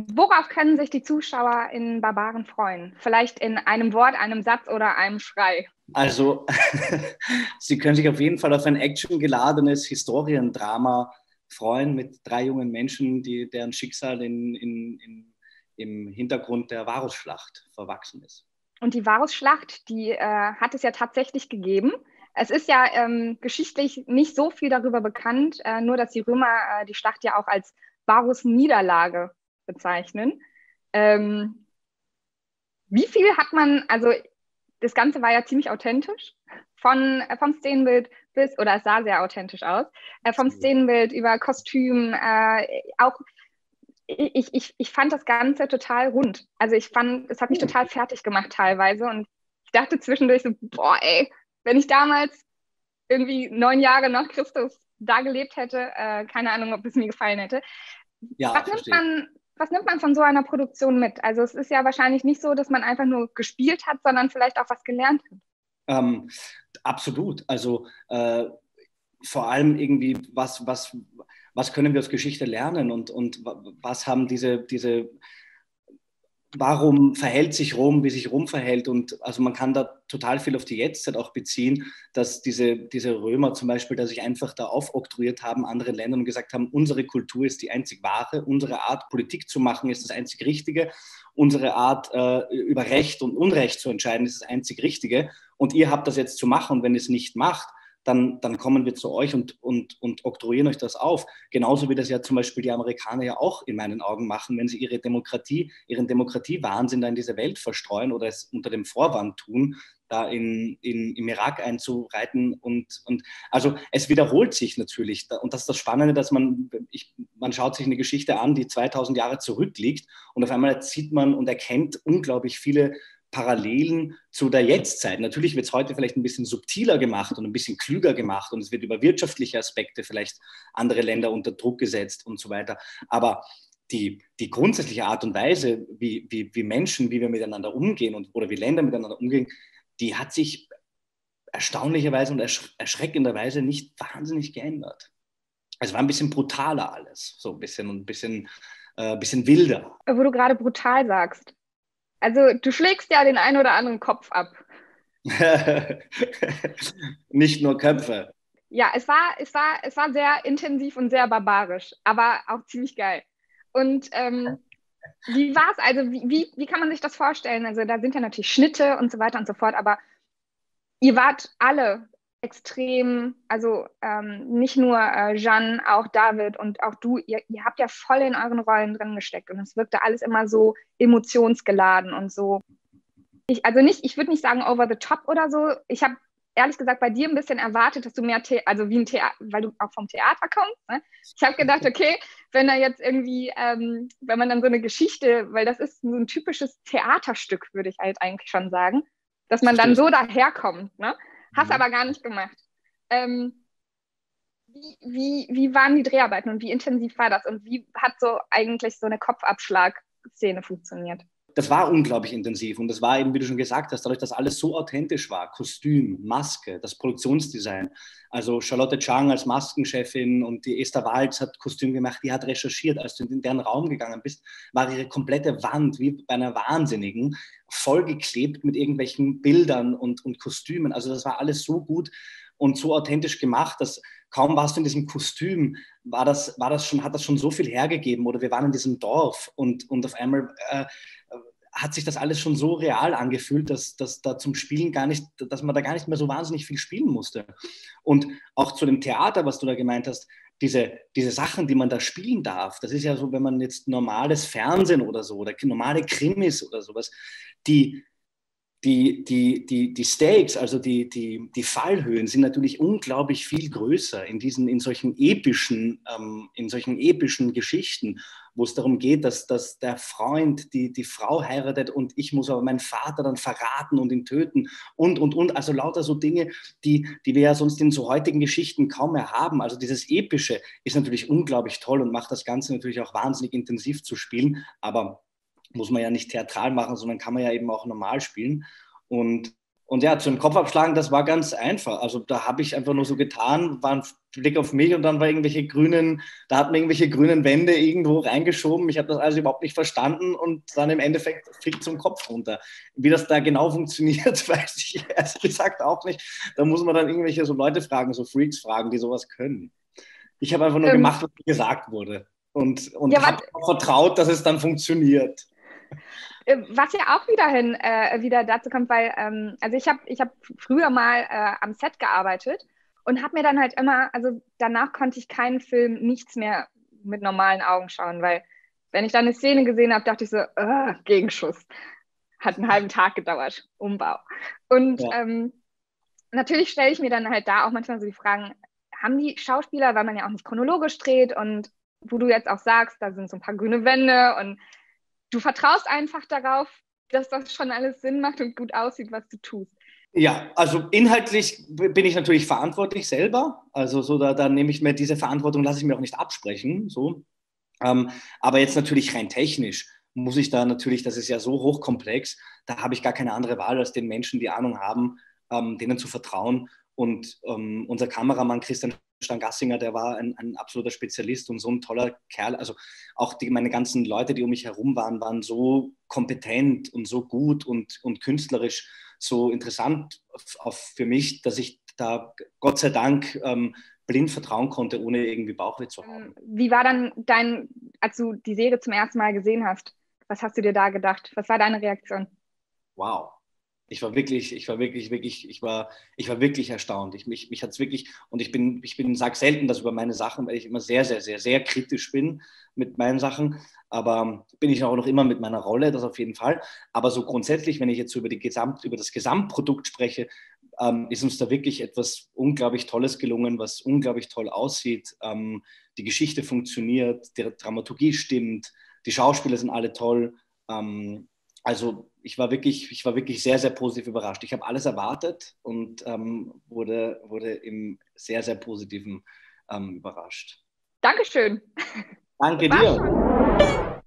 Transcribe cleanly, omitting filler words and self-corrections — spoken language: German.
Worauf können sich die Zuschauer in Barbaren freuen? Vielleicht in einem Wort, einem Satz oder einem Schrei? Also, Sie können sich auf jeden Fall auf ein actiongeladenes Historiendrama freuen mit 3 jungen Menschen, deren Schicksal im Hintergrund der Varusschlacht verwachsen ist. Und die Varusschlacht, die hat es ja tatsächlich gegeben. Es ist ja geschichtlich nicht so viel darüber bekannt, nur dass die Römer die Schlacht ja auch als Varus-Niederlage bezeichnen. Ähm, Wie viel hat man, also das Ganze war ja ziemlich authentisch, vom Szenenbild bis, oder es sah sehr authentisch aus, vom Szenenbild über Kostüm, auch ich fand das Ganze total rund. Also ich fand, es hat mich total fertig gemacht teilweise und ich dachte zwischendurch so, boah ey, wenn ich damals irgendwie 9 Jahre nach Christus da gelebt hätte, keine Ahnung, ob es mir gefallen hätte. Ja, Was nimmt verstehe. man, was nimmt man von so einer Produktion mit? Also es ist ja wahrscheinlich nicht so, dass man einfach nur gespielt hat, sondern vielleicht auch was gelernt hat. Ähm, absolut. Also vor allem irgendwie, was können wir aus Geschichte lernen und was haben warum verhält sich Rom, wie sich Rom verhält? Und also man kann da total viel auf die Jetztzeit auch beziehen, dass diese Römer zum Beispiel, dass sich einfach da aufoktroyiert haben, anderen Ländern und gesagt haben, unsere Kultur ist die einzig wahre, unsere Art, Politik zu machen, ist das einzig Richtige, unsere Art, über Recht und Unrecht zu entscheiden, ist das einzig Richtige. Und ihr habt das jetzt zu machen und wenn ihr es nicht macht, dann kommen wir zu euch und oktroyieren euch das auf. Genauso wie das ja zum Beispiel die Amerikaner ja auch in meinen Augen machen, wenn sie ihren Demokratiewahnsinn da in diese Welt verstreuen oder es unter dem Vorwand tun, da im Irak einzureiten. Und also es wiederholt sich natürlich. Und das ist das Spannende, dass man schaut sich eine Geschichte an, die 2000 Jahre zurückliegt und auf einmal sieht man und erkennt unglaublich viele Parallelen zu der Jetztzeit. Natürlich wird es heute vielleicht ein bisschen subtiler gemacht und ein bisschen klüger gemacht und es wird über wirtschaftliche Aspekte vielleicht andere Länder unter Druck gesetzt und so weiter. Aber die grundsätzliche Art und Weise, wie Menschen, wie wir miteinander umgehen oder wie Länder miteinander umgehen, die hat sich erstaunlicherweise und erschreckenderweise nicht wahnsinnig geändert. Es war ein bisschen brutaler alles, so ein bisschen wilder. Wo du gerade brutal sagst. Also du schlägst ja den einen oder anderen Kopf ab. Nicht nur Köpfe. Ja, es war sehr intensiv und sehr barbarisch, aber auch ziemlich geil. Und wie war es? Also wie kann man sich das vorstellen? Also da sind ja natürlich Schnitte und so weiter und so fort, aber ihr wart alle extrem, also nicht nur Jeanne, auch David und auch du, ihr habt ja voll in euren Rollen drin gesteckt und es wirkte alles immer so emotionsgeladen und so. Ich würde nicht sagen over the top oder so. Ich habe ehrlich gesagt bei dir ein bisschen erwartet, dass du mehr, also wie ein Theater, weil du auch vom Theater kommst. Ne? Ich habe gedacht, okay, wenn da jetzt irgendwie, wenn man dann so eine Geschichte, weil das ist so ein typisches Theaterstück, würde ich halt eigentlich schon sagen, dass man dann Verstehst so daherkommt. Ne? du? Hast Mhm. aber gar nicht gemacht. Ähm, wie waren die Dreharbeiten und wie intensiv war das und wie hat so eigentlich so eine Kopfabschlag-Szene funktioniert? Das war unglaublich intensiv und das war eben, wie du schon gesagt hast, dadurch, dass alles so authentisch war, Kostüm, Maske, das Produktionsdesign. Also Charlotte Chang als Maskenchefin und die Esther Walz hat Kostüm gemacht, die hat recherchiert. Als du in deren Raum gegangen bist, war ihre komplette Wand wie bei einer Wahnsinnigen vollgeklebt mit irgendwelchen Bildern und Kostümen. Also das war alles so gut und so authentisch gemacht, dass kaum warst du in diesem Kostüm, hat das schon so viel hergegeben. Oder wir waren in diesem Dorf und auf einmal hat sich das alles schon so real angefühlt, dass da zum Spielen dass man da gar nicht mehr so wahnsinnig viel spielen musste. Und auch zu dem Theater, was du da gemeint hast, diese Sachen, die man da spielen darf, das ist ja so, wenn man jetzt normales Fernsehen oder so oder normale Krimis oder sowas, die, die Stakes, also die Fallhöhen sind natürlich unglaublich viel größer in solchen epischen Geschichten, wo es darum geht, dass der Freund die Frau heiratet und ich muss aber meinen Vater dann verraten und ihn töten und. Also lauter so Dinge, die wir ja sonst in so heutigen Geschichten kaum mehr haben. Also dieses Epische ist natürlich unglaublich toll und macht das Ganze natürlich auch wahnsinnig intensiv zu spielen, aber muss man ja nicht theatral machen, sondern kann man ja eben auch normal spielen. Und Und ja, zum Kopfabschlagen, das war ganz einfach. Also da habe ich einfach nur so getan, war ein Blick auf mich und dann da hat man irgendwelche grünen Wände irgendwo reingeschoben. Ich habe das also überhaupt nicht verstanden und dann im Endeffekt fliegt zum Kopf runter. Wie das da genau funktioniert, weiß ich ehrlich gesagt auch nicht. Da muss man dann irgendwelche so Leute fragen, so Freaks fragen, die sowas können. Ich habe einfach nur gemacht, was mir gesagt wurde und ja, habe vertraut, dass es dann funktioniert. Was ja auch wieder dazu kommt, weil also ich hab früher mal am Set gearbeitet und habe mir dann halt immer, also danach konnte ich keinen Film nichts mehr mit normalen Augen schauen, weil wenn ich dann eine Szene gesehen habe, dachte ich so, Gegenschuss. Hat einen halben Tag gedauert, Umbau. Und Ja. natürlich stelle ich mir dann halt da auch manchmal so die Fragen, haben die Schauspieler, weil man ja auch nicht chronologisch dreht und wo du jetzt auch sagst, da sind so ein paar grüne Wände und du vertraust einfach darauf, dass das schon alles Sinn macht und gut aussieht, was du tust. Ja, also inhaltlich bin ich natürlich verantwortlich selber. Also so da nehme ich mir diese Verantwortung, lasse ich mir auch nicht absprechen. So. Aber jetzt natürlich rein technisch muss ich da natürlich, das ist ja so hochkomplex, da habe ich gar keine andere Wahl, als den Menschen, die Ahnung haben, denen zu vertrauen. Und unser Kameramann Christian Stangassinger, der war ein absoluter Spezialist und so ein toller Kerl. Also auch meine ganzen Leute, die um mich herum waren, waren so kompetent und so gut und künstlerisch so interessant für mich, dass ich da Gott sei Dank blind vertrauen konnte, ohne irgendwie Bauchweh zu haben. Wie war dann als du die Serie zum ersten Mal gesehen hast? Was hast du dir da gedacht? Was war deine Reaktion? Wow. Ich war wirklich erstaunt. Mich hat es wirklich, und sage selten das über meine Sachen, weil ich immer sehr, sehr, sehr, sehr kritisch bin mit meinen Sachen. Aber bin ich auch noch immer mit meiner Rolle, das auf jeden Fall. Aber so grundsätzlich, wenn ich jetzt über das Gesamtprodukt spreche, ist uns da wirklich etwas unglaublich Tolles gelungen, was unglaublich toll aussieht. Die Geschichte funktioniert, die Dramaturgie stimmt, die Schauspieler sind alle toll. Also ich war wirklich sehr, sehr positiv überrascht. Ich habe alles erwartet und wurde im sehr, sehr positiven überrascht. Dankeschön. Danke dir.